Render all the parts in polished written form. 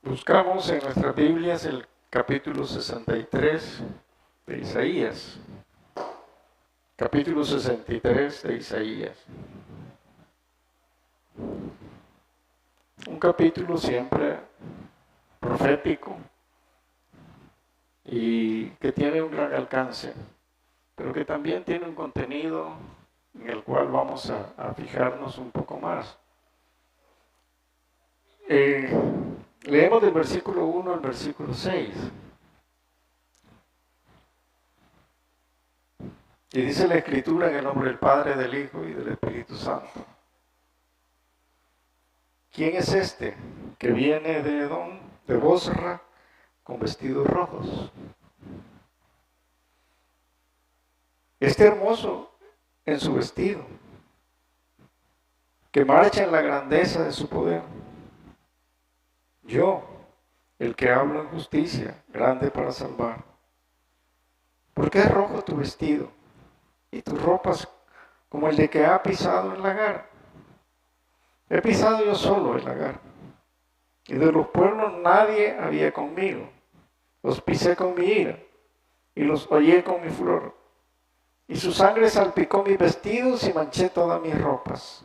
Buscamos en nuestras Biblias el capítulo 63 de Isaías. Capítulo 63 de Isaías. Un capítulo siempre profético y que tiene un gran alcance, pero que también tiene un contenido en el cual vamos a fijarnos un poco más. Leemos del versículo 1 al versículo 6. Y dice la Escritura en el nombre del Padre, del Hijo y del Espíritu Santo. ¿Quién es este que viene de Edom, de Bosra, con vestidos rojos? Este hermoso en su vestido, que marcha en la grandeza de su poder. Yo, el que hablo en justicia, grande para salvar. ¿Por qué es rojo tu vestido y tus ropas como el de que ha pisado el lagar? He pisado yo solo el lagar, y de los pueblos nadie había conmigo. Los pisé con mi ira, y los hollé con mi furor. Y su sangre salpicó mis vestidos y manché todas mis ropas.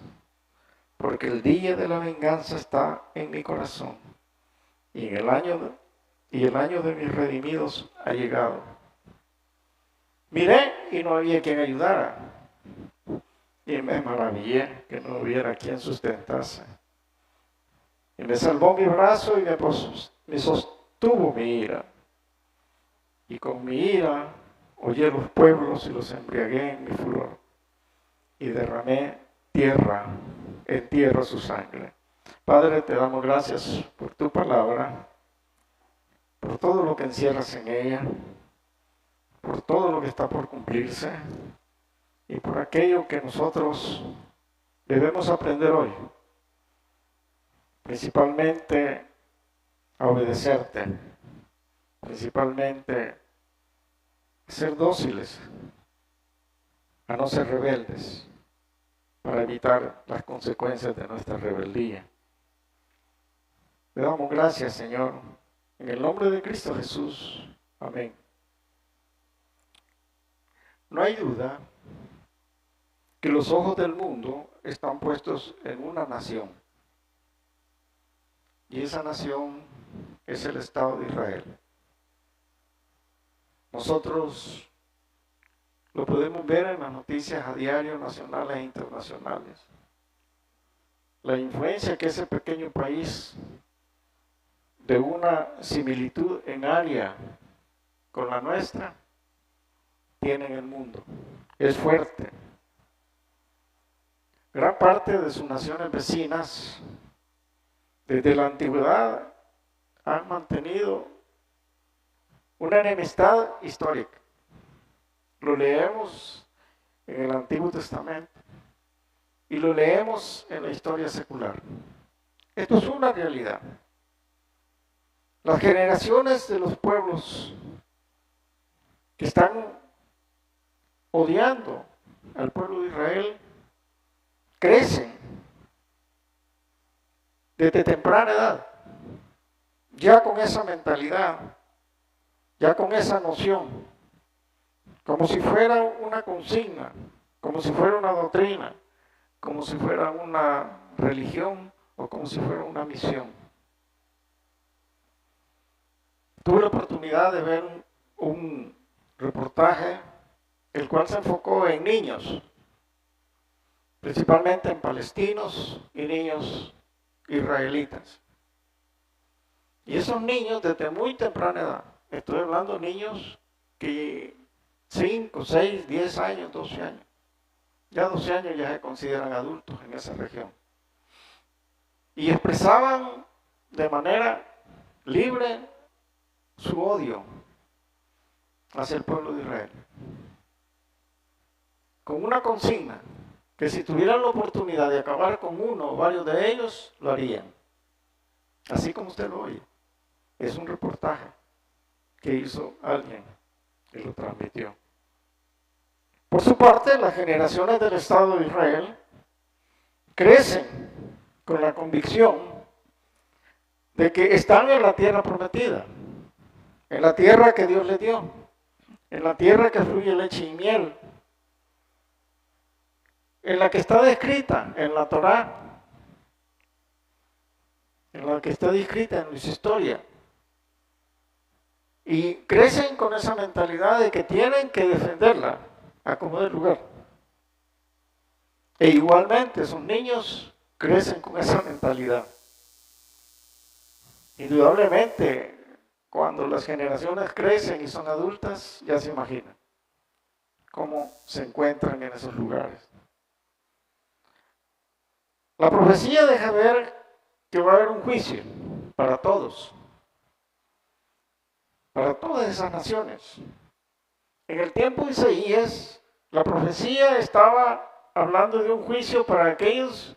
Porque el día de la venganza está en mi corazón, y el año de mis redimidos ha llegado. Miré y no había quien ayudara, y me maravillé que no hubiera quien sustentase. Y me salvó mi brazo y me sostuvo mi ira. Y con mi ira hollé los pueblos y los embriagué en mi furor. Y derramé en tierra su sangre. Padre, te damos gracias por tu palabra, por todo lo que encierras en ella, por todo lo que está por cumplirse y por aquello que nosotros debemos aprender hoy, principalmente a obedecerte, principalmente a ser dóciles, a no ser rebeldes, para evitar las consecuencias de nuestra rebeldía. Le damos gracias, Señor, en el nombre de Cristo Jesús. Amén. No hay duda que los ojos del mundo están puestos en una nación. Y esa nación es el Estado de Israel. Nosotros lo podemos ver en las noticias a diario, nacionales e internacionales. La influencia que ese pequeño país, de una similitud en área con la nuestra, tiene en el mundo. Es fuerte. Gran parte de sus naciones vecinas, desde la antigüedad, han mantenido una enemistad histórica. Lo leemos en el Antiguo Testamento y lo leemos en la historia secular. Esto es una realidad. Las generaciones de los pueblos que están odiando al pueblo de Israel crecen desde temprana edad, ya con esa mentalidad, ya con esa noción, como si fuera una consigna, como si fuera una doctrina, como si fuera una religión o como si fuera una misión. Tuve la oportunidad de ver un reportaje el cual se enfocó en niños, principalmente en palestinos y niños israelitas. Y esos niños desde muy temprana edad, estoy hablando de niños que 5, 6, 10 años, 12 años, ya 12 años ya se consideran adultos en esa región. Y expresaban de manera libre su odio hacia el pueblo de Israel, con una consigna, que si tuvieran la oportunidad de acabar con uno o varios de ellos, lo harían. Así como usted lo oye. Es un reportaje que hizo alguien y lo transmitió. Por su parte, las generaciones del Estado de Israel crecen con la convicción de que están en la tierra prometida, en la tierra que Dios les dio, en la tierra que fluye leche y miel, en la que está descrita en la Torá, en la que está descrita en su historia. Y crecen con esa mentalidad de que tienen que defenderla a como dé lugar. E igualmente esos niños crecen con esa mentalidad. Indudablemente, cuando las generaciones crecen y son adultas, ya se imaginan cómo se encuentran en esos lugares. La profecía deja ver que va a haber un juicio para todos, para todas esas naciones. En el tiempo de Isaías, la profecía estaba hablando de un juicio para aquellos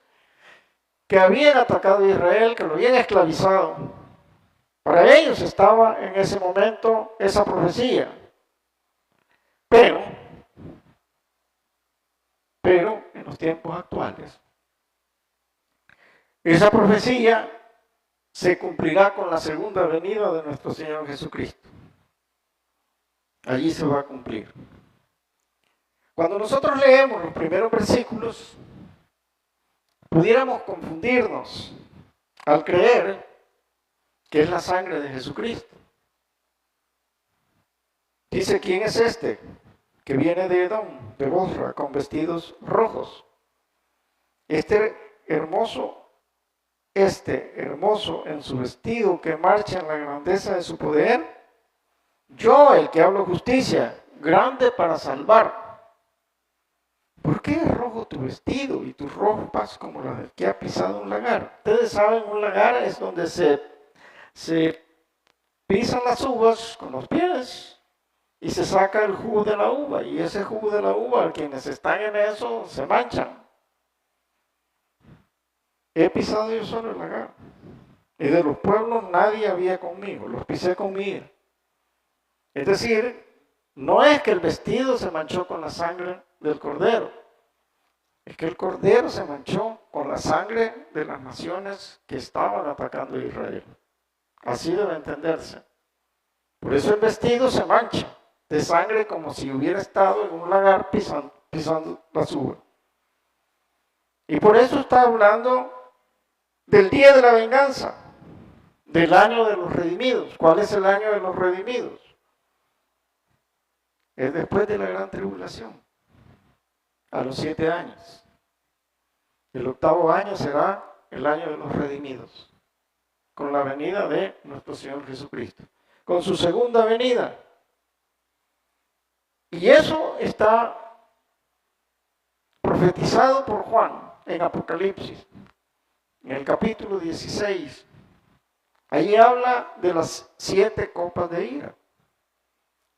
que habían atacado a Israel, que lo habían esclavizado. Para ellos estaba en ese momento esa profecía. Pero en los tiempos actuales, esa profecía se cumplirá con la segunda venida de nuestro Señor Jesucristo. Allí se va a cumplir. Cuando nosotros leemos los primeros versículos, pudiéramos confundirnos al creer que es la sangre de Jesucristo. Dice, ¿quién es este que viene de Edom, de Bosra, con vestidos rojos? Este hermoso en su vestido que marcha en la grandeza de su poder. Yo, el que hablo justicia, grande para salvar. ¿Por qué es rojo tu vestido y tus ropas como las del que ha pisado un lagar? Ustedes saben, un lagar es donde se pisan las uvas con los pies y se saca el jugo de la uva. Y ese jugo de la uva, quienes están en eso, se manchan. He pisado yo solo el lagar. Y de los pueblos nadie había conmigo, los pisé conmigo. Es decir, no es que el vestido se manchó con la sangre del cordero, es que el cordero se manchó con la sangre de las naciones que estaban atacando a Israel. Así debe entenderse. Por eso el vestido se mancha de sangre como si hubiera estado en un lagar pisando las uvas. Y por eso está hablando del día de la venganza, del año de los redimidos. ¿Cuál es el año de los redimidos? Es después de la gran tribulación, a los 7 años. El 8º año será el año de los redimidos, con la venida de nuestro Señor Jesucristo, con su segunda venida. Y eso está profetizado por Juan en Apocalipsis, en el capítulo 16. Allí habla de las 7 copas de ira.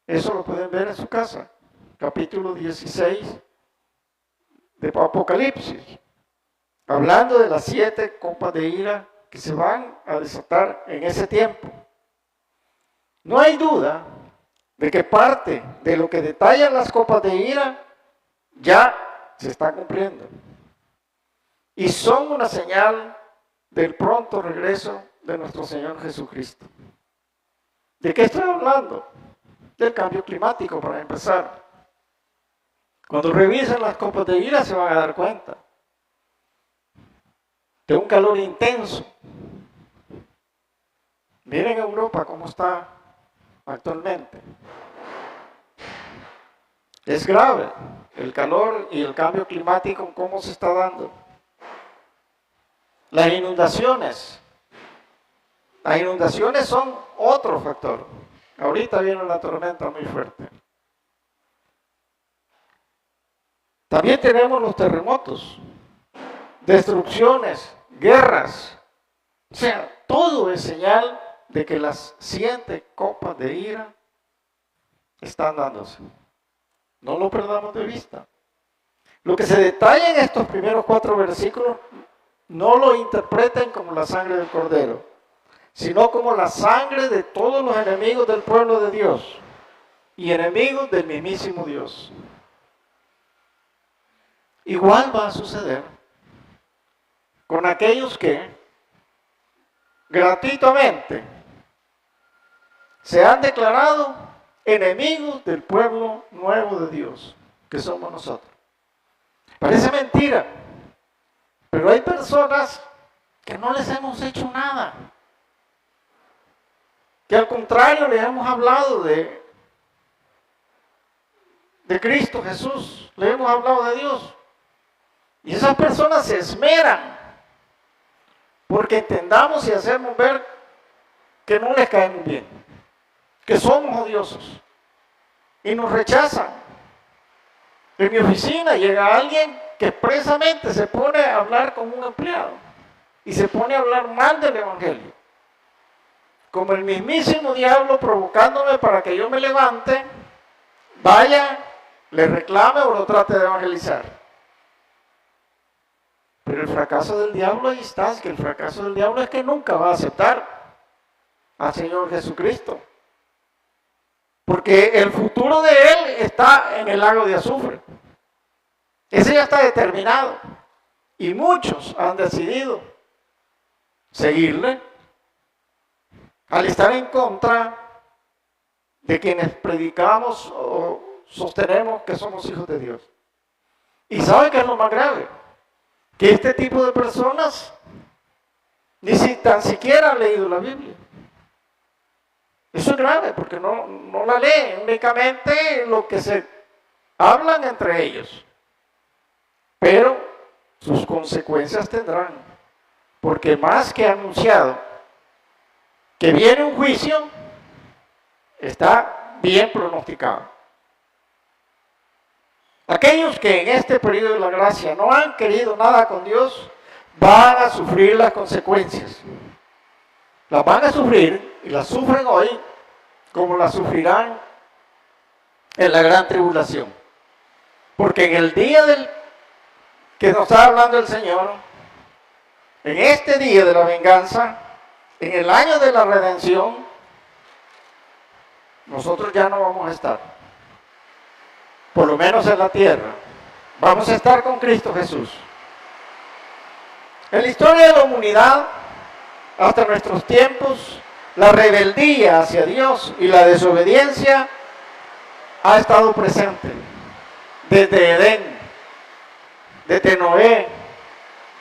Eso lo pueden ver en su casa. Capítulo 16 de Apocalipsis. Hablando de las 7 copas de ira que se van a desatar en ese tiempo. No hay duda de que parte de lo que detallan las copas de ira ya se está cumpliendo. Y son una señal del pronto regreso de nuestro Señor Jesucristo. ¿De qué estoy hablando? Del cambio climático, para empezar. Cuando revisen las copas de ira se van a dar cuenta de un calor intenso. Miren Europa cómo está actualmente. Es grave el calor y el cambio climático, cómo se está dando. Las inundaciones. Las inundaciones son otro factor. Ahorita viene una tormenta muy fuerte. También tenemos los terremotos, destrucciones, guerras. O sea, todo es señal de que las 7 copas de ira están dándose. No lo perdamos de vista. Lo que se detalla en estos primeros 4 versículos, no lo interpreten como la sangre del Cordero, sino como la sangre de todos los enemigos del pueblo de Dios. y enemigos del mismísimo Dios. Igual va a suceder con aquellos que gratuitamente se han declarado enemigos del pueblo nuevo de Dios, que somos nosotros. Parece mentira, pero hay personas que no les hemos hecho nada, que al contrario les hemos hablado de Cristo Jesús, le hemos hablado de Dios, y esas personas se esmeran porque entendamos y hacemos ver que no les caemos bien, que somos odiosos, y nos rechazan. En mi oficina llega alguien que expresamente se pone a hablar con un empleado y se pone a hablar mal del evangelio, como el mismísimo diablo provocándome para que yo me levante, vaya, le reclame o lo trate de evangelizar. Pero el fracaso del diablo ahí está, es que el fracaso del diablo es que nunca va a aceptar al Señor Jesucristo, porque el futuro de él está en el lago de azufre. Ese ya está determinado, y muchos han decidido seguirle al estar en contra de quienes predicamos o sostenemos que somos hijos de Dios. ¿Y sabe qué es lo más grave? Que este tipo de personas ni tan siquiera han leído la Biblia. Eso es grave porque no la leen, únicamente lo que se hablan entre ellos. Pero sus consecuencias tendrán, porque más que anunciado que viene un juicio, está bien pronosticado. Aquellos que en este periodo de la gracia no han querido nada con Dios, van a sufrir las consecuencias. Las van a sufrir y las sufren hoy como las sufrirán en la gran tribulación. Porque en el día que nos está hablando el Señor, en este día de la venganza, en el año de la redención, nosotros ya no vamos a estar, por lo menos en la tierra. Vamos a estar con Cristo Jesús. En la historia de la humanidad, hasta nuestros tiempos, la rebeldía hacia Dios y la desobediencia ha estado presente. Desde Edén, desde Noé,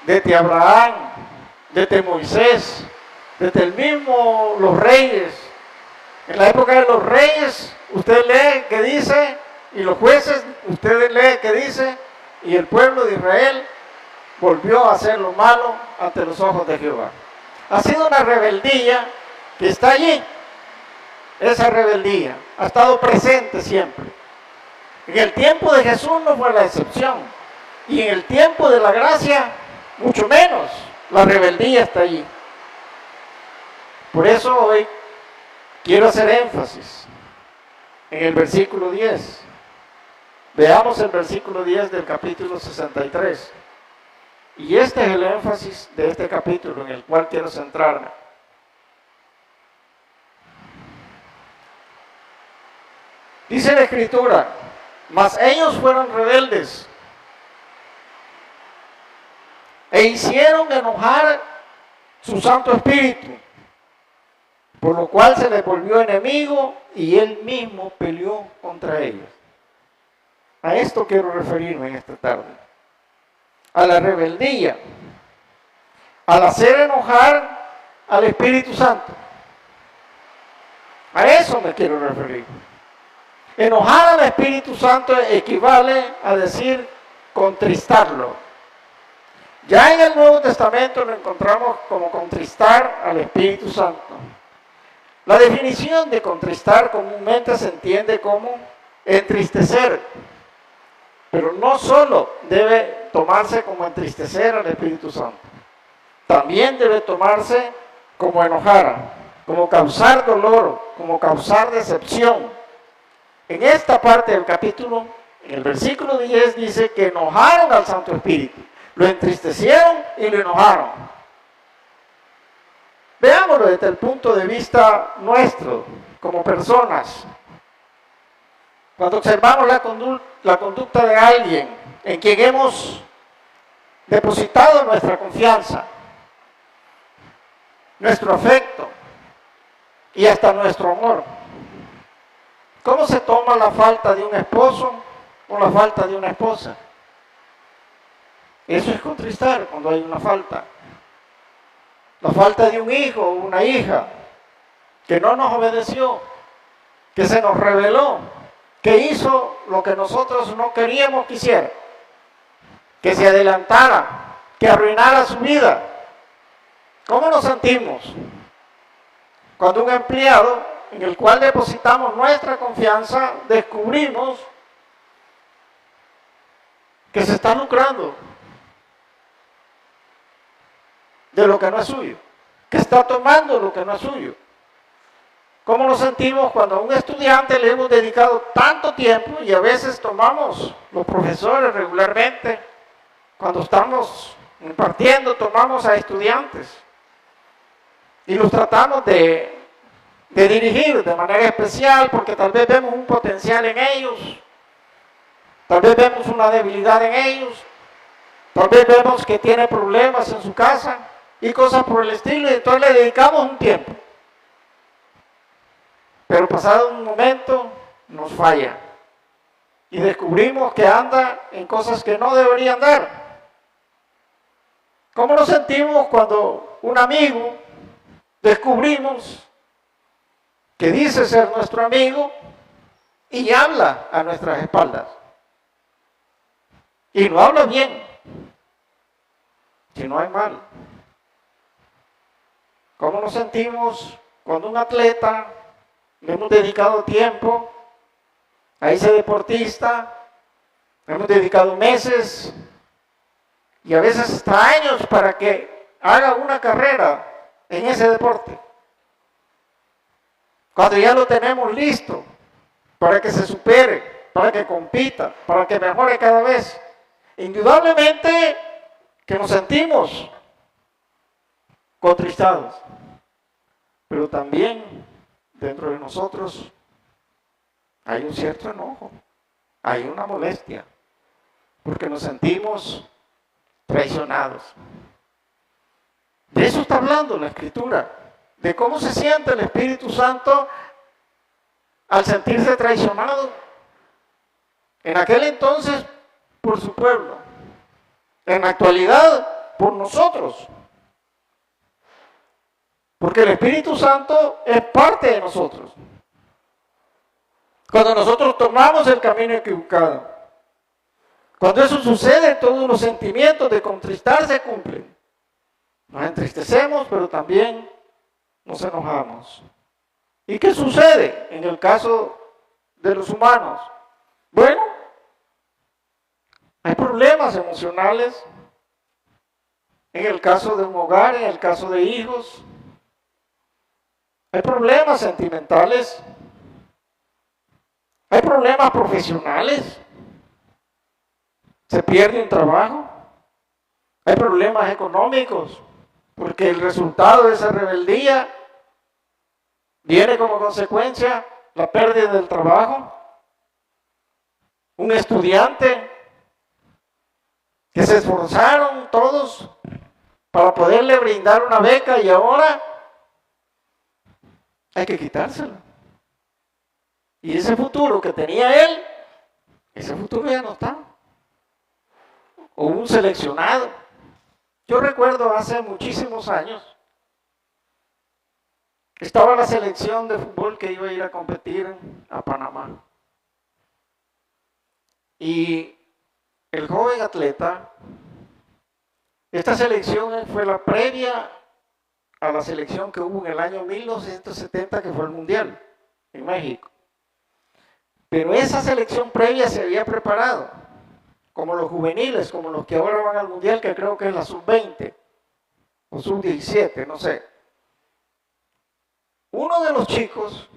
desde Abraham, desde Moisés, desde los reyes. En la época de los reyes, usted lee que dice, y los jueces, usted lee que dice, y el pueblo de Israel volvió a hacer lo malo ante los ojos de Jehová. Ha sido una rebeldía que está allí. Esa rebeldía ha estado presente siempre. En el tiempo de Jesús no fue la excepción. Y en el tiempo de la gracia, mucho menos. La rebeldía está allí. Por eso hoy quiero hacer énfasis en el versículo 10. Veamos el versículo 10 del capítulo 63. Y este es el énfasis de este capítulo en el cual quiero centrarme. Dice la Escritura, mas ellos fueron rebeldes e hicieron enojar su Santo Espíritu, por lo cual se les volvió enemigo y él mismo peleó contra ellos. A esto quiero referirme en esta tarde. A la rebeldía, al hacer enojar al Espíritu Santo. A eso me quiero referir. Enojar al Espíritu Santo equivale a decir contristarlo. Ya en el Nuevo Testamento lo encontramos como contristar al Espíritu Santo. La definición de contristar comúnmente se entiende como entristecer. Pero no solo debe tomarse como entristecer al Espíritu Santo, también debe tomarse como enojar, como causar dolor, como causar decepción. En esta parte del capítulo, en el versículo 10 dice que enojaron al Santo Espíritu, lo entristecieron y lo enojaron. Veámoslo desde el punto de vista nuestro, como personas. Cuando observamos la conducta de alguien en quien hemos depositado nuestra confianza, nuestro afecto y hasta nuestro amor, ¿cómo se toma la falta de un esposo o la falta de una esposa? Eso es contristar cuando hay una falta. La falta de un hijo o una hija que no nos obedeció, que se nos rebeló, que hizo lo que nosotros no queríamos que hiciera, que se adelantara, que arruinara su vida. ¿Cómo nos sentimos cuando un empleado en el cual depositamos nuestra confianza descubrimos que se está lucrando de lo que no es suyo, que está tomando lo que no es suyo? ¿Cómo nos sentimos cuando a un estudiante le hemos dedicado tanto tiempo y a veces tomamos, los profesores regularmente, cuando estamos impartiendo, tomamos a estudiantes y los tratamos de dirigir de manera especial porque tal vez vemos un potencial en ellos, tal vez vemos una debilidad en ellos, tal vez vemos que tiene problemas en su casa y cosas por el estilo, y entonces le dedicamos un tiempo? Pero pasado un momento nos falla y descubrimos que anda en cosas que no debería andar. ¿Cómo nos sentimos cuando un amigo descubrimos que dice ser nuestro amigo y habla a nuestras espaldas? Y no habla bien, sino hay mal. ¿Cómo nos sentimos cuando un atleta le hemos dedicado tiempo a ese deportista, le hemos dedicado meses y a veces hasta años para que haga una carrera en ese deporte? Cuando ya lo tenemos listo para que se supere, para que compita, para que mejore cada vez, indudablemente que nos sentimos contristados, pero también dentro de nosotros hay un cierto enojo, hay una molestia, porque nos sentimos traicionados. De eso está hablando la Escritura, de cómo se siente el Espíritu Santo al sentirse traicionado. En aquel entonces por su pueblo, en la actualidad por nosotros. Porque el Espíritu Santo es parte de nosotros. Cuando nosotros tomamos el camino equivocado, cuando eso sucede, todos los sentimientos de contristar se cumplen. Nos entristecemos, pero también nos enojamos. ¿Y qué sucede en el caso de los humanos? Bueno, hay problemas emocionales en el caso de un hogar, en el caso de hijos. Hay problemas sentimentales, hay problemas profesionales, se pierde un trabajo, hay problemas económicos, porque el resultado de esa rebeldía viene como consecuencia la pérdida del trabajo. Un estudiante que se esforzaron todos para poderle brindar una beca y ahora hay que quitársela. Y ese futuro que tenía él, ese futuro ya no está. O un seleccionado. Yo recuerdo hace muchísimos años, estaba la selección de fútbol que iba a ir a competir a Panamá. Y el joven atleta, esta selección fue la previa a la selección que hubo en el año 1970, que fue el Mundial en México. Pero esa selección previa se había preparado, como los juveniles, como los que ahora van al Mundial, que creo que es la sub-20 o sub-17, no sé. Uno de los chicos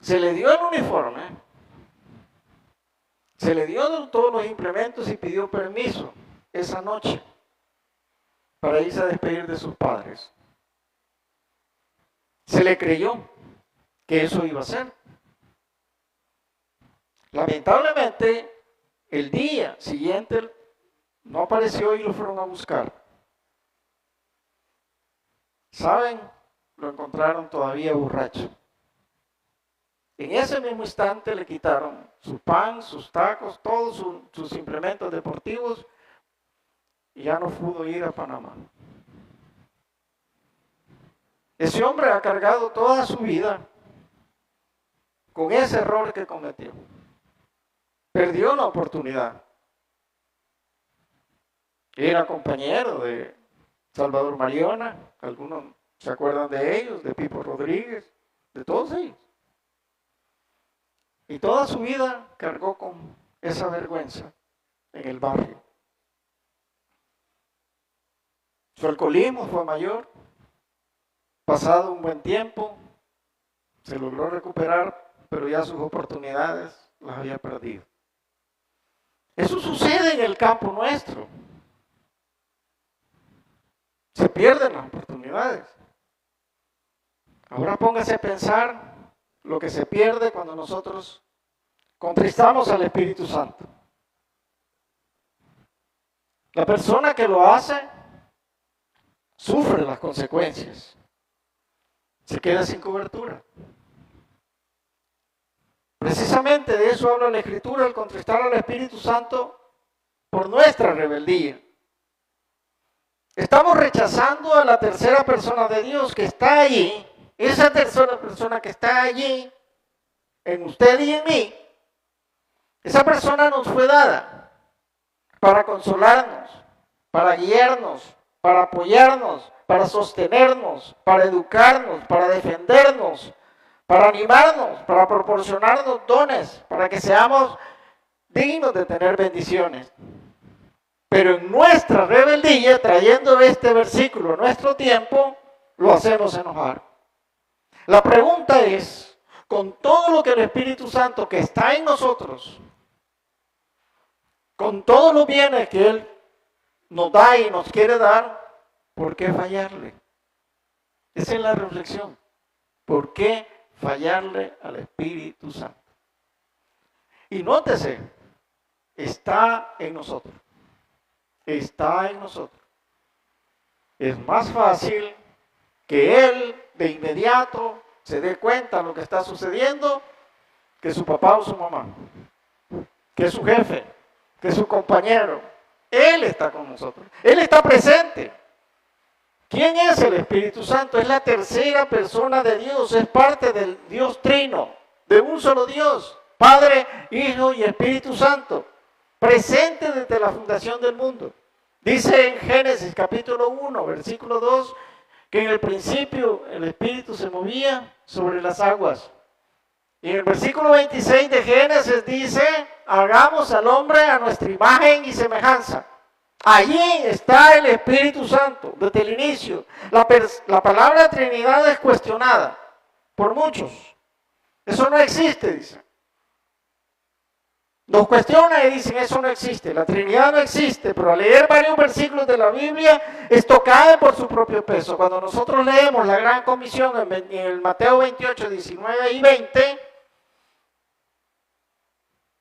se le dio el uniforme, se le dio todos los implementos y pidió permiso esa noche para irse a despedir de sus padres. Se le creyó que eso iba a ser. Lamentablemente, el día siguiente no apareció y lo fueron a buscar. ¿Saben? Lo encontraron todavía borracho. En ese mismo instante le quitaron su pan, sus tacos, todos sus implementos deportivos y ya no pudo ir a Panamá. Ese hombre ha cargado toda su vida con ese error que cometió. Perdió la oportunidad. Era compañero de Salvador Mariona, algunos se acuerdan de ellos, de Pipo Rodríguez, de todos ellos. Y toda su vida cargó con esa vergüenza en el barrio. Su alcoholismo fue mayor. Pasado un buen tiempo, se logró recuperar, pero ya sus oportunidades las había perdido. Eso sucede en el campo nuestro. Se pierden las oportunidades. Ahora póngase a pensar lo que se pierde cuando nosotros contristamos al Espíritu Santo. La persona que lo hace sufre las consecuencias. Se queda sin cobertura. Precisamente de eso habla la Escritura, el contristar al Espíritu Santo por nuestra rebeldía. Estamos rechazando a la tercera persona de Dios que está allí. Esa tercera persona que está allí, en usted y en mí, esa persona nos fue dada para consolarnos, para guiarnos, para apoyarnos, para sostenernos, para educarnos, para defendernos, para animarnos, para proporcionarnos dones, para que seamos dignos de tener bendiciones. Pero en nuestra rebeldía, trayendo este versículo a nuestro tiempo, lo hacemos enojar. La pregunta es, con todo lo que el Espíritu Santo que está en nosotros, con todos los bienes que Él nos da y nos quiere dar, ¿por qué fallarle? Esa es la reflexión. ¿Por qué fallarle al Espíritu Santo? Y nótese, está en nosotros. Está en nosotros. Es más fácil que Él de inmediato se dé cuenta de lo que está sucediendo que su papá o su mamá, que su jefe, que su compañero. Él está con nosotros. Él está presente. ¿Quién es el Espíritu Santo? Es la tercera persona de Dios. Es parte del Dios Trino, de un solo Dios. Padre, Hijo y Espíritu Santo. Presente desde la fundación del mundo. Dice en Génesis capítulo 1, versículo 2, que en el principio el Espíritu se movía sobre las aguas. Y en el versículo 26 de Génesis dice, hagamos al hombre a nuestra imagen y semejanza. Allí está el Espíritu Santo, desde el inicio. La palabra Trinidad es cuestionada por muchos. Eso no existe, dicen. Nos cuestionan y dicen, eso no existe, la Trinidad no existe, pero al leer varios versículos de la Biblia, esto cae por su propio peso. Cuando nosotros leemos la Gran Comisión en el Mateo 28, 19 y 20,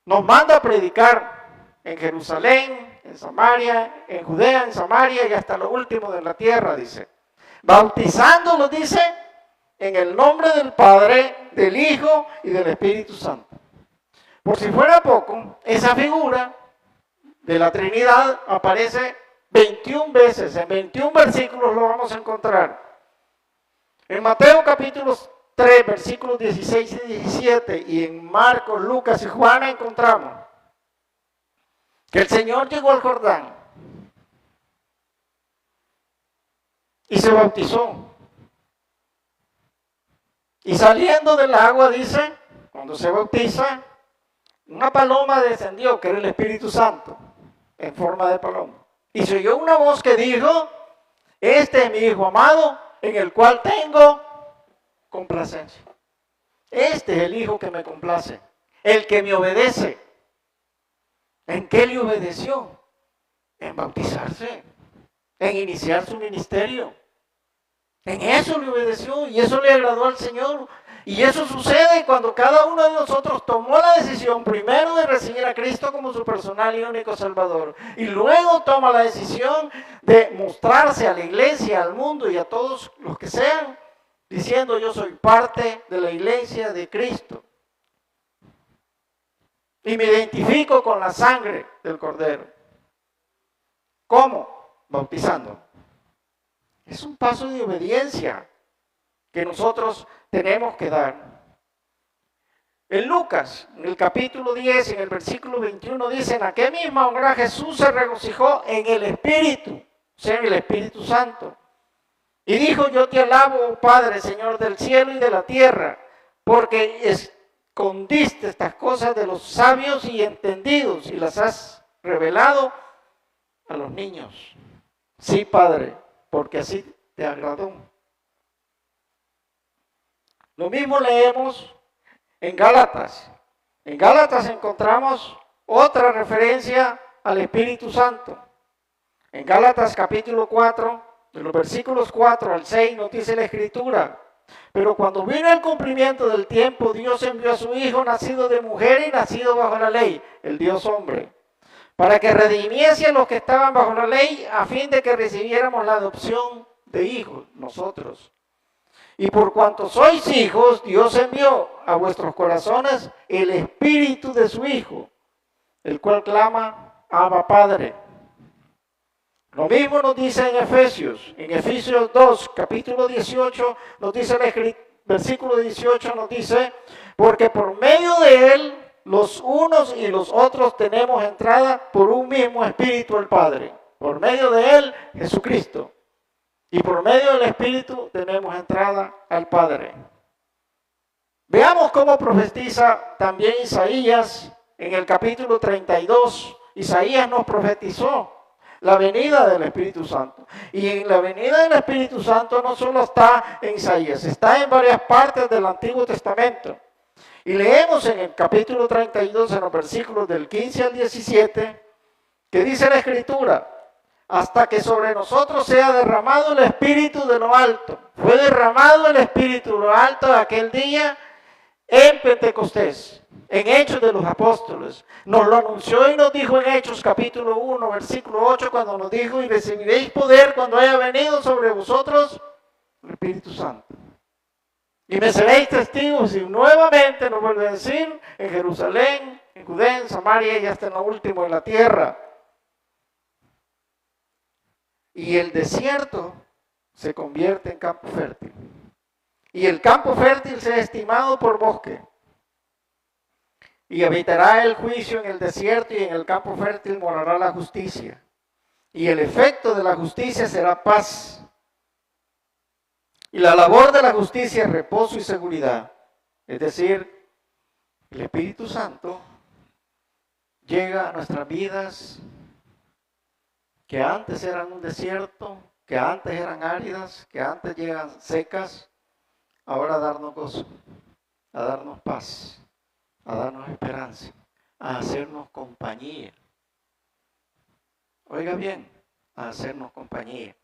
nos manda a predicar en Jerusalén, en Samaria, en Judea, en Samaria y hasta lo último de la tierra, dice. Bautizándolos, dice, en el nombre del Padre, del Hijo y del Espíritu Santo. Por si fuera poco, esa figura de la Trinidad aparece 21 veces, en 21 versículos lo vamos a encontrar. En Mateo capítulo 3, versículos 16 y 17, y en Marcos, Lucas y Juan encontramos que el Señor llegó al Jordán y se bautizó. Y saliendo del agua, dice, cuando se bautiza, una paloma descendió, que era el Espíritu Santo, en forma de paloma. Y se oyó una voz que dijo, este es mi Hijo amado, en el cual tengo complacencia. Este es el Hijo que me complace, el que me obedece. ¿En qué le obedeció? En bautizarse, en iniciar su ministerio. En eso le obedeció y eso le agradó al Señor. Y eso sucede cuando cada uno de nosotros tomó la decisión primero de recibir a Cristo como su personal y único Salvador. Y luego toma la decisión de mostrarse a la iglesia, al mundo y a todos los que sean, diciendo yo soy parte de la iglesia de Cristo. Y me identifico con la sangre del Cordero. ¿Cómo? Bautizando. Es un paso de obediencia que nosotros tenemos que dar. En Lucas, en el capítulo 10, en el versículo 21, dice, en aquella misma hora Jesús se regocijó en el Espíritu, o sea, en el Espíritu Santo. Y dijo, yo te alabo, oh Padre, Señor del cielo y de la tierra, porque escondiste estas cosas de los sabios y entendidos y las has revelado a los niños. Sí, Padre, porque así te agradó. Lo mismo leemos en Gálatas. En Gálatas encontramos otra referencia al Espíritu Santo. En Gálatas capítulo 4, de los versículos 4 al 6, nos dice la Escritura. Pero cuando vino el cumplimiento del tiempo, Dios envió a su Hijo, nacido de mujer y nacido bajo la ley, el Dios hombre, para que redimiese a los que estaban bajo la ley, a fin de que recibiéramos la adopción de hijos, nosotros. Y por cuanto sois hijos, Dios envió a vuestros corazones el Espíritu de su Hijo, el cual clama, Abba Padre. Lo mismo nos dice en Efesios 2, capítulo 18, nos dice el versículo 18, nos dice, porque por medio de Él, los unos y los otros tenemos entrada por un mismo Espíritu al Padre. Por medio de Él, Jesucristo. Y por medio del Espíritu tenemos entrada al Padre. Veamos cómo profetiza también Isaías en el capítulo 32. Isaías nos profetizó la venida del Espíritu Santo. Y en la venida del Espíritu Santo no solo está en Isaías, está en varias partes del Antiguo Testamento. Y leemos en el capítulo 32, en los versículos del 15 al 17, que dice la Escritura, hasta que sobre nosotros sea derramado el Espíritu de lo alto. Fue derramado el Espíritu de lo alto aquel día en Pentecostés, en Hechos de los Apóstoles. Nos lo anunció y nos dijo en Hechos capítulo 1, versículo 8, cuando nos dijo, y recibiréis poder cuando haya venido sobre vosotros el Espíritu Santo. Y me seréis testigos, y nuevamente nos vuelve a decir, en Jerusalén, en Judea, en Samaria y hasta en lo último en la tierra. Y el desierto se convierte en campo fértil. Y el campo fértil sea estimado por bosque. Y habitará el juicio en el desierto y en el campo fértil morará la justicia. Y el efecto de la justicia será paz. Y la labor de la justicia es reposo y seguridad. Es decir, el Espíritu Santo llega a nuestras vidas que antes eran un desierto, que antes eran áridas, que antes llegan secas, ahora a darnos gozo, a darnos paz, a darnos esperanza, a hacernos compañía. Oiga bien, a hacernos compañía.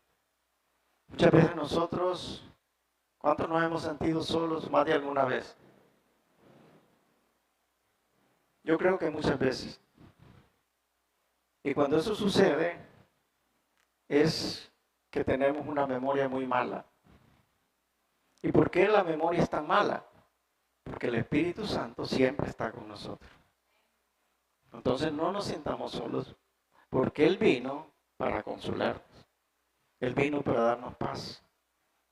Muchas veces nosotros, ¿cuántos nos hemos sentido solos más de alguna vez? Yo creo que muchas veces. Y cuando eso sucede, es que tenemos una memoria muy mala. ¿Y por qué la memoria es tan mala? Porque el Espíritu Santo siempre está con nosotros. Entonces no nos sintamos solos, porque Él vino para consolarnos. Él vino para darnos paz.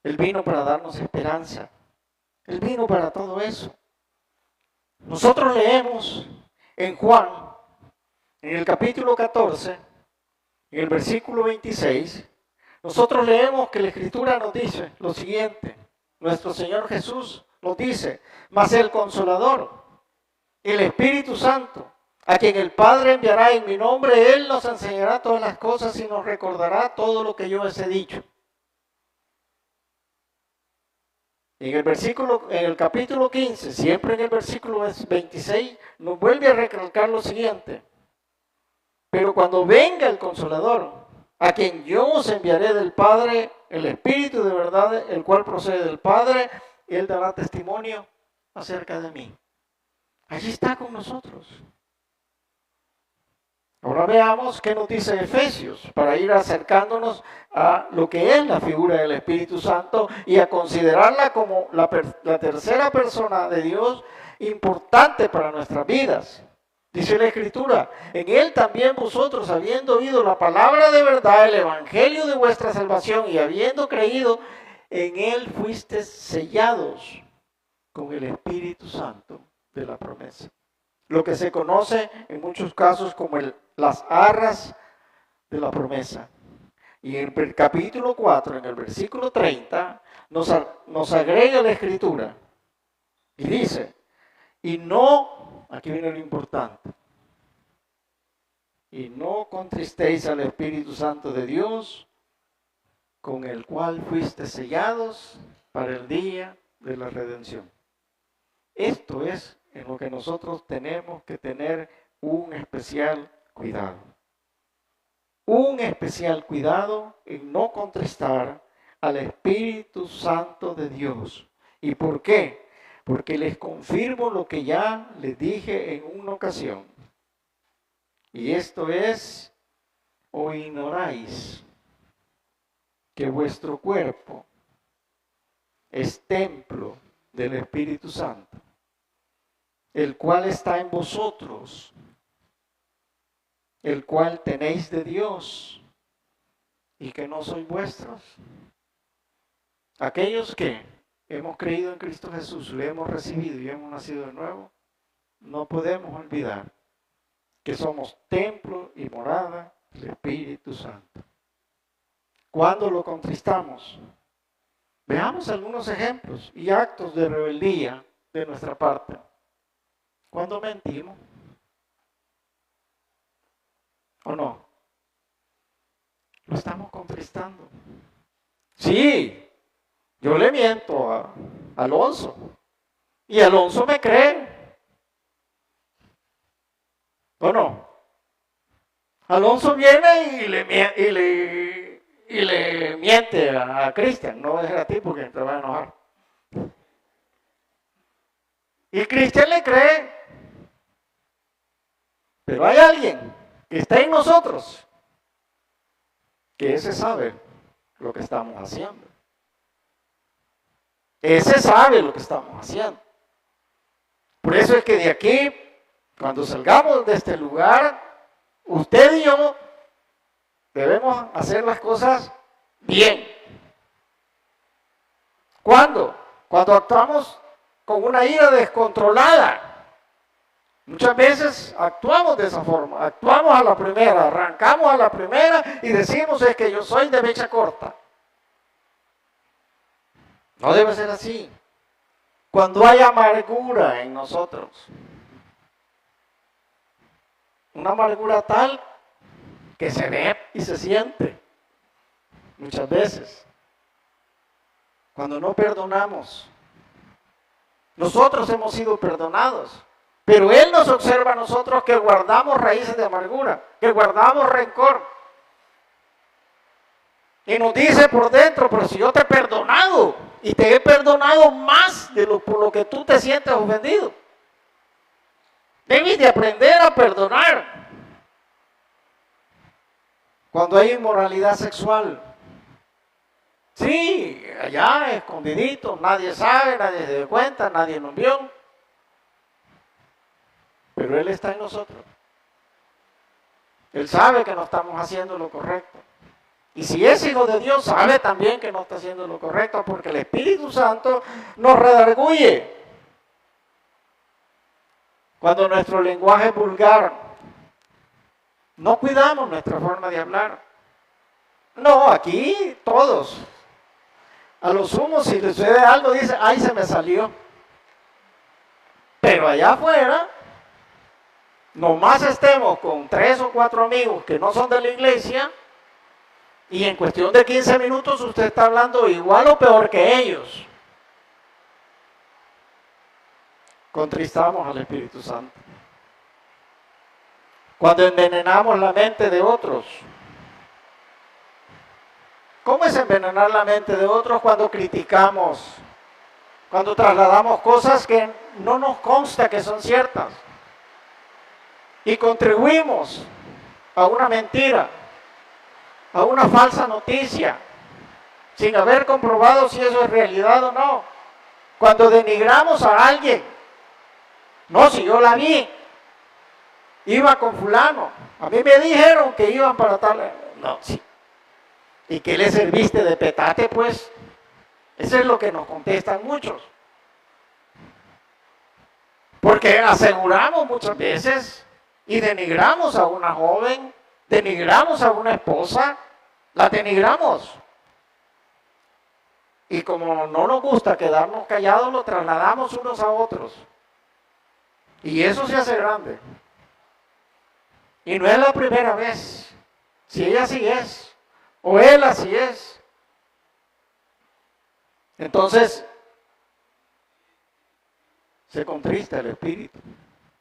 Él vino para darnos esperanza. Él vino para todo eso. Nosotros leemos en Juan, en el capítulo 14, en el versículo 26, nosotros leemos que la Escritura nos dice lo siguiente. Nuestro Señor Jesús nos dice, mas el Consolador, el Espíritu Santo, a quien el Padre enviará en mi nombre, Él nos enseñará todas las cosas y nos recordará todo lo que yo les he dicho. En el capítulo 15, siempre en el versículo 26, nos vuelve a recalcar lo siguiente. Pero cuando venga el Consolador, a quien yo os enviaré del Padre, el Espíritu de verdad, el cual procede del Padre, Él dará testimonio acerca de mí. Allí está con nosotros. Ahora veamos qué nos dice Efesios, para ir acercándonos a lo que es la figura del Espíritu Santo y a considerarla como la tercera persona de Dios importante para nuestras vidas. Dice la Escritura, en Él también vosotros, habiendo oído la palabra de verdad, el evangelio de vuestra salvación, y habiendo creído, en Él fuisteis sellados con el Espíritu Santo de la promesa. Lo que se conoce en muchos casos como las arras de la promesa. Y en el capítulo 4, en el versículo 30, nos agrega la Escritura. Y dice, y no, aquí viene lo importante, y no contristéis al Espíritu Santo de Dios, con el cual fuiste sellados para el día de la redención. Esto es en lo que nosotros tenemos que tener un especial cuidado. Un especial cuidado en no contristar al Espíritu Santo de Dios. ¿Y por qué? Porque les confirmo lo que ya les dije en una ocasión. Y esto es, o ignoráis que vuestro cuerpo es templo del Espíritu Santo, el cual está en vosotros, el cual tenéis de Dios, y que no sois vuestros. Aquellos que hemos creído en Cristo Jesús, le hemos recibido y hemos nacido de nuevo, no podemos olvidar que somos templo y morada del Espíritu Santo. ¿Cuándo lo contristamos? Veamos algunos ejemplos y actos de rebeldía de nuestra parte. ¿Cuándo mentimos? ¿O no? Lo estamos contristando. Sí, yo le miento a Alonso y Alonso me cree. ¿O no? Alonso viene y le miente a Cristian, no es a ti porque te va a enojar. Y Cristian le cree. Pero hay alguien que está en nosotros, que ese sabe lo que estamos haciendo. Ese sabe lo que estamos haciendo. Por eso es que de aquí, cuando salgamos de este lugar, usted y yo debemos hacer las cosas bien. ¿Cuándo? Cuando actuamos con una ira descontrolada. Muchas veces actuamos de esa forma, actuamos a la primera, arrancamos a la primera y decimos es que yo soy de mecha corta. No debe ser así. Cuando hay amargura en nosotros, una amargura tal que se ve y se siente muchas veces. Cuando no perdonamos, nosotros hemos sido perdonados. Pero Él nos observa a nosotros que guardamos raíces de amargura, que guardamos rencor. Y nos dice por dentro, pero si yo te he perdonado, y te he perdonado más de por lo que tú te sientes ofendido. Debes de aprender a perdonar. Cuando hay inmoralidad sexual. Sí, allá escondidito, nadie sabe, nadie se da cuenta, nadie nos vio. Pero Él está en nosotros. Él sabe que no estamos haciendo lo correcto. Y si es hijo de Dios, sabe también que no está haciendo lo correcto, porque el Espíritu Santo nos redarguye. Cuando nuestro lenguaje es vulgar, no cuidamos nuestra forma de hablar. No, aquí todos. A lo sumo, si le sucede algo, dice, ay, se me salió. Pero allá afuera, nomás estemos con 3 o 4 amigos que no son de la iglesia, y en cuestión de 15 minutos usted está hablando igual o peor que ellos. Contristamos al Espíritu Santo. Cuando envenenamos la mente de otros. ¿Cómo es envenenar la mente de otros? Cuando criticamos, Cuando trasladamos cosas que no nos consta que son ciertas y contribuimos a una mentira, a una falsa noticia, sin haber comprobado si eso es realidad o no. Cuando denigramos a alguien, no, si yo la vi, iba con fulano, a mí me dijeron que iban para tal, no, sí. ¿Y qué le serviste de petate, pues? Eso es lo que nos contestan muchos. Porque aseguramos muchas veces y denigramos a una joven, denigramos a una esposa, la denigramos. Y como no nos gusta quedarnos callados, lo trasladamos unos a otros. Y eso se hace grande. Y no es la primera vez. Si ella así es, o él así es. Entonces, se contrista el espíritu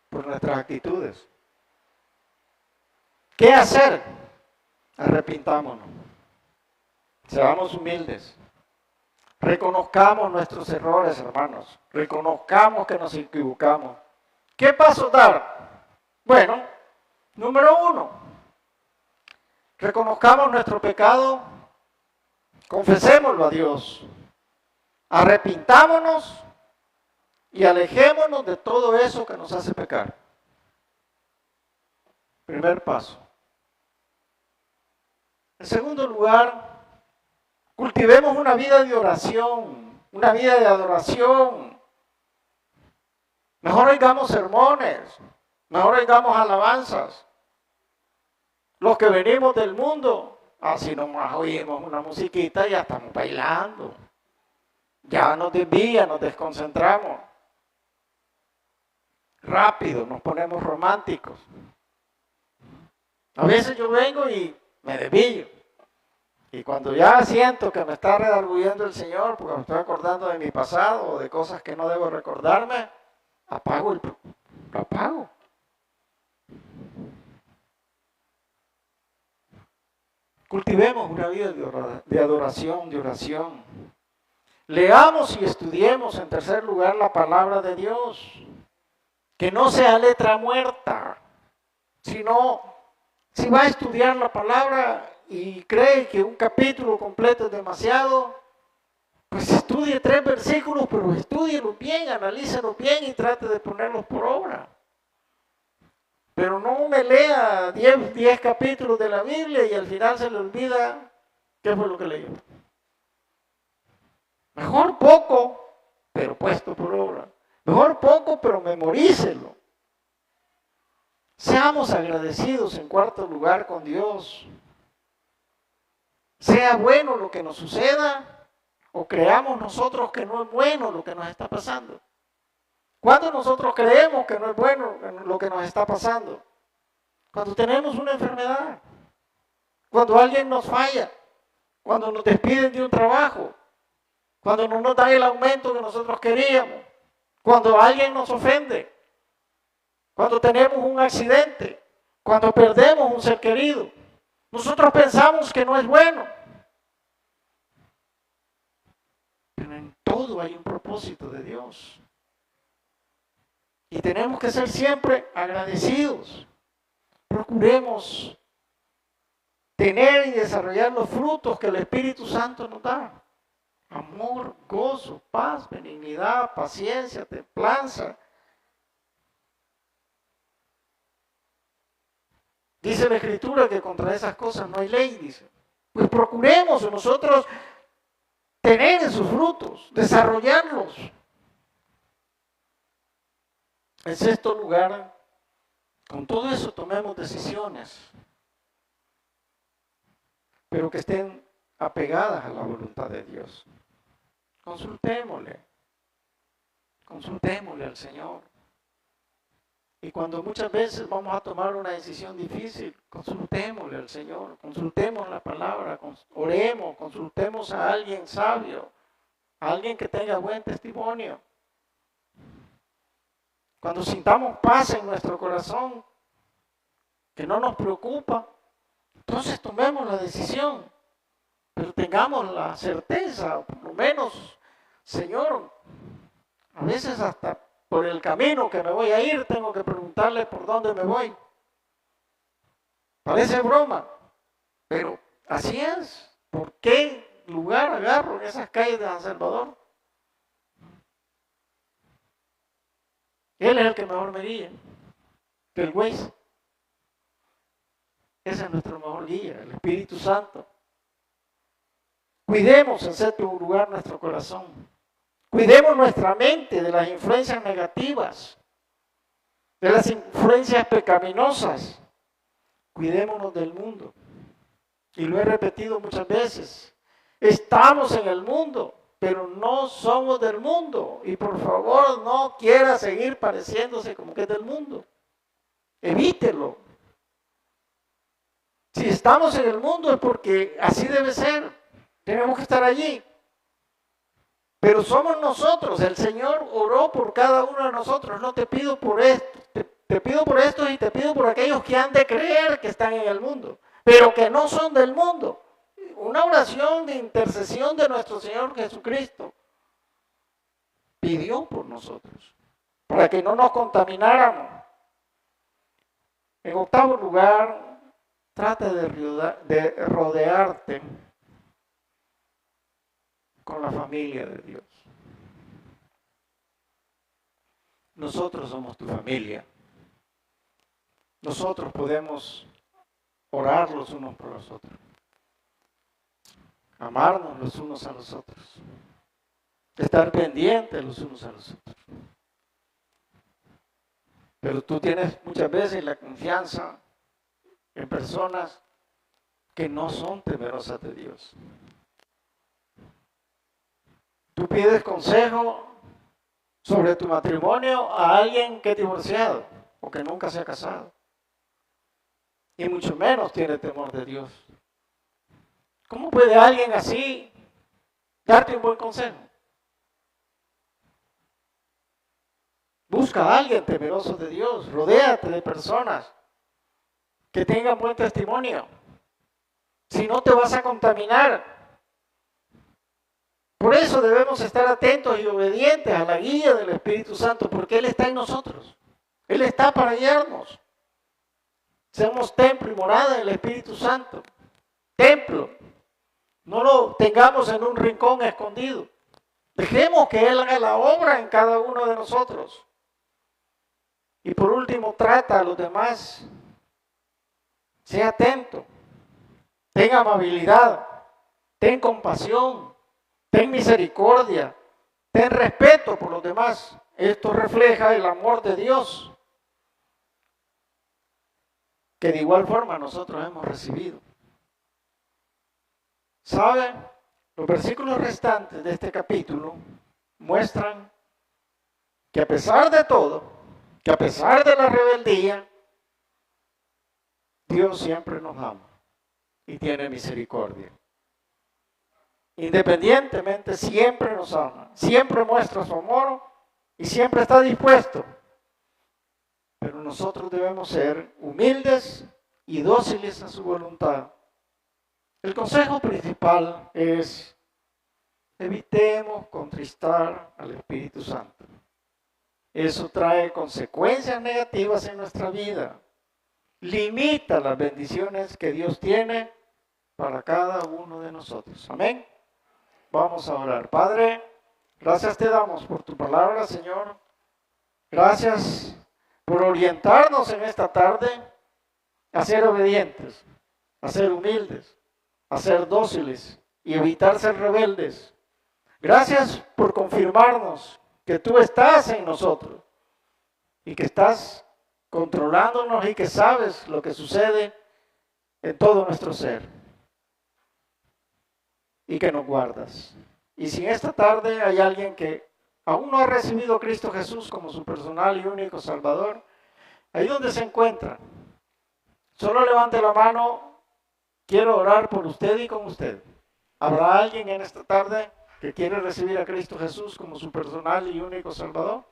por nuestras actitudes. ¿Qué hacer? Arrepintámonos. Seamos humildes. Reconozcamos nuestros errores, hermanos. Reconozcamos que nos equivocamos. ¿Qué paso dar? Bueno, número 1. Reconozcamos nuestro pecado. Confesémoslo a Dios. Arrepintámonos y alejémonos de todo eso que nos hace pecar. Primer paso. En segundo lugar, cultivemos una vida de oración, una vida de adoración. Mejor oigamos sermones, mejor oigamos alabanzas. Los que venimos del mundo, así nomás oímos una musiquita y ya estamos bailando. Ya nos desvía, nos desconcentramos. Rápido, nos ponemos románticos. A veces yo vengo y me desvío. Y cuando ya siento que me está redarguyendo el Señor, porque me estoy acordando de mi pasado o de cosas que no debo recordarme, lo apago. Cultivemos una vida de adoración, de oración. Leamos y estudiemos en tercer lugar la palabra de Dios. Que no sea letra muerta, sino si va a estudiar la palabra y cree que un capítulo completo es demasiado, pues estudie 3 versículos, pero estúdielos bien, analícelos bien y trate de ponerlos por obra. Pero no me lea 10 capítulos de la Biblia y al final se le olvida qué fue lo que leyó. Mejor poco, pero puesto por obra. Mejor poco, pero memorícelo. Seamos agradecidos en cuarto lugar con Dios. Sea bueno lo que nos suceda o creamos nosotros que no es bueno lo que nos está pasando. ¿Cuándo nosotros creemos que no es bueno lo que nos está pasando? Cuando tenemos una enfermedad, cuando alguien nos falla, cuando nos despiden de un trabajo, cuando no nos dan el aumento que nosotros queríamos, cuando alguien nos ofende, cuando tenemos un accidente, cuando perdemos un ser querido. Nosotros pensamos que no es bueno. Pero en todo hay un propósito de Dios. Y tenemos que ser siempre agradecidos. Procuremos tener y desarrollar los frutos que el Espíritu Santo nos da. Amor, gozo, paz, benignidad, paciencia, templanza. Dice la Escritura que contra esas cosas no hay ley, dice. Pues procuremos nosotros tener esos frutos, desarrollarlos. En sexto lugar, con todo eso tomemos decisiones, pero que estén apegadas a la voluntad de Dios. Consultémosle al Señor. Y cuando muchas veces vamos a tomar una decisión difícil, consultémosle al Señor, consultemos la palabra, oremos, consultemos a alguien sabio, a alguien que tenga buen testimonio. Cuando sintamos paz en nuestro corazón, que no nos preocupa, entonces tomemos la decisión, pero tengamos la certeza, por lo menos, Señor, A veces hasta por el camino que me voy a ir tengo que preguntarle por dónde me voy. Parece broma, pero así es. ¿Por qué lugar agarro en esas calles de San Salvador? Él es el que mejor me guía que el Waze. Ese es nuestro mejor guía, el Espíritu Santo. Cuidemos en séptimo lugar nuestro corazón. Cuidemos nuestra mente de las influencias negativas, de las influencias pecaminosas. Cuidémonos del mundo. Y lo he repetido muchas veces. Estamos en el mundo, pero no somos del mundo. Y por favor, no quiera seguir pareciéndose como que es del mundo. Evítelo. Si estamos en el mundo es porque así debe ser. Tenemos que estar allí. Pero somos nosotros. El Señor oró por cada uno de nosotros. No te pido por esto. Te pido por esto y te pido por aquellos que han de creer que están en el mundo, pero que no son del mundo. Una oración de intercesión de nuestro Señor Jesucristo. Pidió por nosotros, para que no nos contamináramos. En octavo lugar, trata de rodearte con la familia de Dios. Nosotros somos tu familia. Nosotros podemos orar los unos por los otros, amarnos los unos a los otros, estar pendientes los unos a los otros. Pero tú tienes muchas veces la confianza en personas que no son temerosas de Dios. Tú pides consejo sobre tu matrimonio a alguien que es divorciado o que nunca se ha casado. Y mucho menos tiene temor de Dios. ¿Cómo puede alguien así darte un buen consejo? Busca a alguien temeroso de Dios. Rodéate de personas que tengan buen testimonio. Si no, te vas a contaminar. Por eso debemos estar atentos y obedientes a la guía del Espíritu Santo, porque Él está en nosotros. Él está para guiarnos. Seamos templo y morada del Espíritu Santo. Templo. No lo tengamos en un rincón escondido. Dejemos que Él haga la obra en cada uno de nosotros. Y por último, trata a los demás. Sea atento. Ten amabilidad. Ten compasión. Ten misericordia. Ten respeto por los demás. Esto refleja el amor de Dios, que de igual forma nosotros hemos recibido. ¿Saben? Los versículos restantes de este capítulo muestran que a pesar de todo, que a pesar de la rebeldía, Dios siempre nos ama y tiene misericordia. Independientemente, siempre nos ama, siempre muestra su amor y siempre está dispuesto. Pero nosotros debemos ser humildes y dóciles a su voluntad. El consejo principal es: evitemos contristar al Espíritu Santo. Eso trae consecuencias negativas en nuestra vida. Limita las bendiciones que Dios tiene para cada uno de nosotros. Amén. Vamos a orar. Padre, gracias te damos por tu palabra, Señor. Gracias por orientarnos en esta tarde a ser obedientes, a ser humildes, a ser dóciles y evitar ser rebeldes. Gracias por confirmarnos que tú estás en nosotros y que estás controlándonos y que sabes lo que sucede en todo nuestro ser y que nos guardas. Y si en esta tarde hay alguien que aún no ha recibido a Cristo Jesús como su personal y único Salvador, ahí donde se encuentra, solo levante la mano. Quiero orar por usted y con usted. ¿Habrá alguien en esta tarde que quiere recibir a Cristo Jesús como su personal y único Salvador?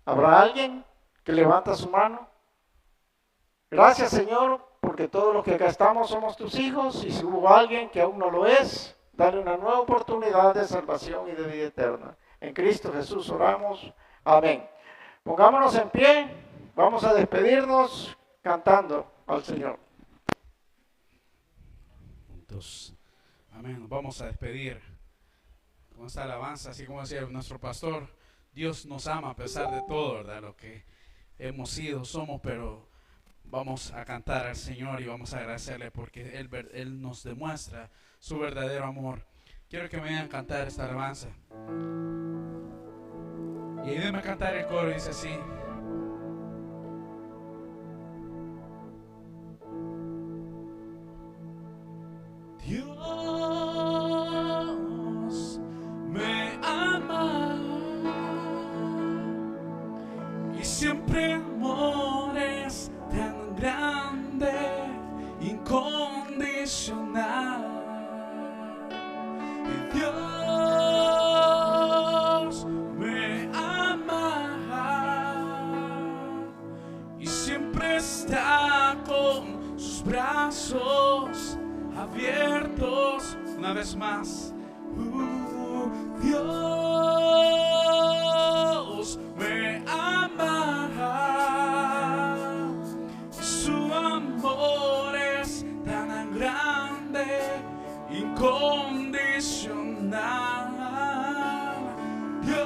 ¿Habrá alguien que levanta su mano? Gracias, Señor, porque todos los que acá estamos somos tus hijos, y si hubo alguien que aún no lo es, dale una nueva oportunidad de salvación y de vida eterna. En Cristo Jesús oramos. Amén. Pongámonos en pie. Vamos a despedirnos cantando al Señor. Entonces, amén. Nos vamos a despedir con esta alabanza, así como decía nuestro pastor. Dios nos ama a pesar de todo, ¿verdad? Lo que hemos sido, somos, pero vamos a cantar al Señor y vamos a agradecerle porque Él nos demuestra su verdadero amor. Quiero que me vayan a cantar esta alabanza. Y ayúdenme a cantar el coro, dice así. Dios me ama y siempre amor es tan grande, incondicional. Y Dios me ama y siempre está con sus brazos abiertos. Una vez más, Dios me ama, su amor es tan grande, incondicional. Dios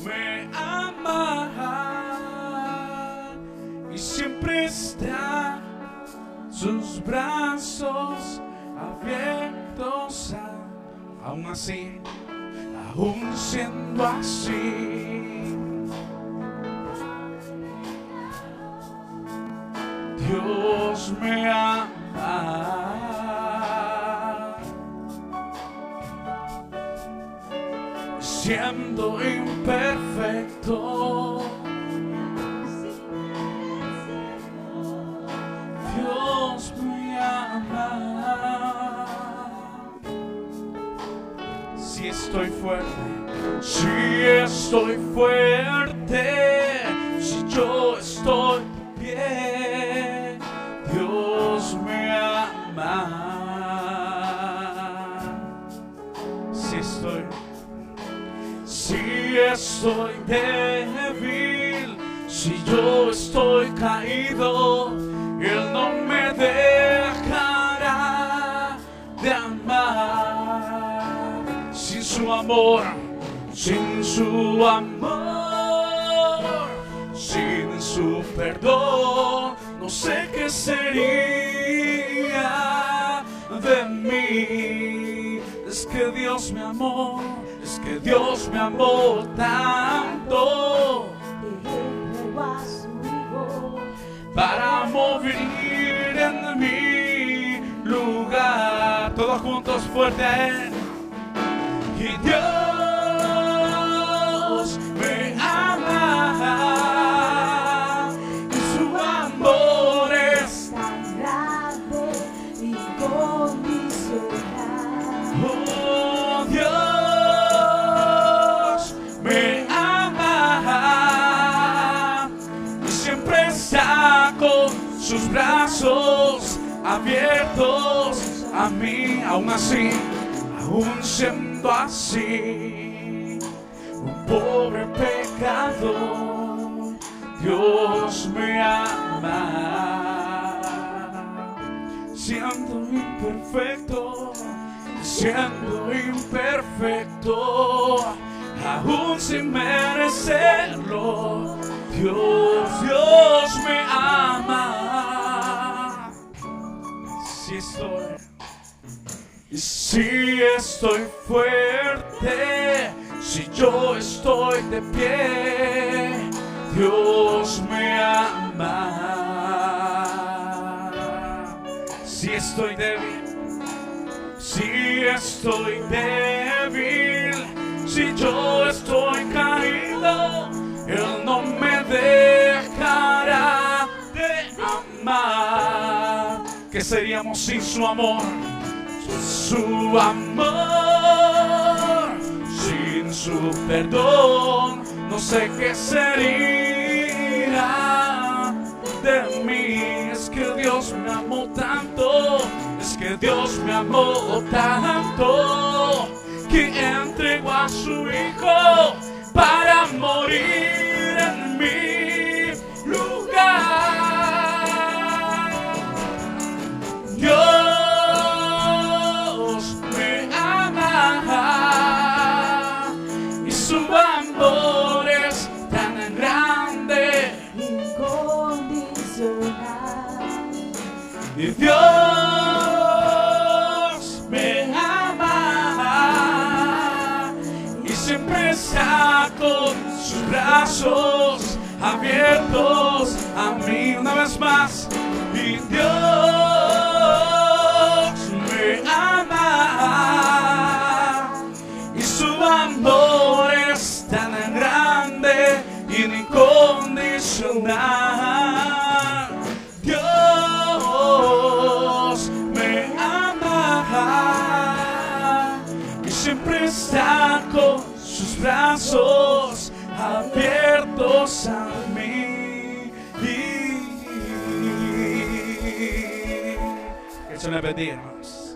me ama y siempre está sus brazos abiertos. Aún así, aún siendo así, Dios me ama. Siendo imperfecto, Dios me ama. Si estoy fuerte, si yo estoy de pie, Dios me ama. Si estoy débil, si yo estoy caído, Él no me dejará de amar. Sin su amor, sin su perdón, no sé qué sería de mí. Es que Dios me amó, es que Dios me amó tanto para morir en mi lugar. Todos juntos, fuerte a Él. Y Dios me ama y su amor es tan grande, incondicional. Oh, Dios me ama y siempre está con sus brazos abiertos a mí. Aún así, aún siendo así, un pobre pecador, Dios me ama. Siendo imperfecto, aún sin merecerlo, Dios me ama. Si estoy fuerte, si yo estoy de pie, Dios me ama. Si estoy débil, si yo estoy caído, Él no me dejará de amar. ¿Qué seríamos sin su amor? Su amor, sin su perdón, no sé qué sería de mí. Es que Dios me amó tanto, es que Dios me amó tanto, que entregó a su Hijo para morir en mi lugar. Dios me ama y su amor es tan grande, incondicional. y Dios me ama y siempre está con sus brazos abiertos a mí. Una vez más, y Dios me ama y su amor es tan grande y incondicional. Dios me ama y siempre está con sus brazos abiertos a mí. Que se le bendiga, hermanos.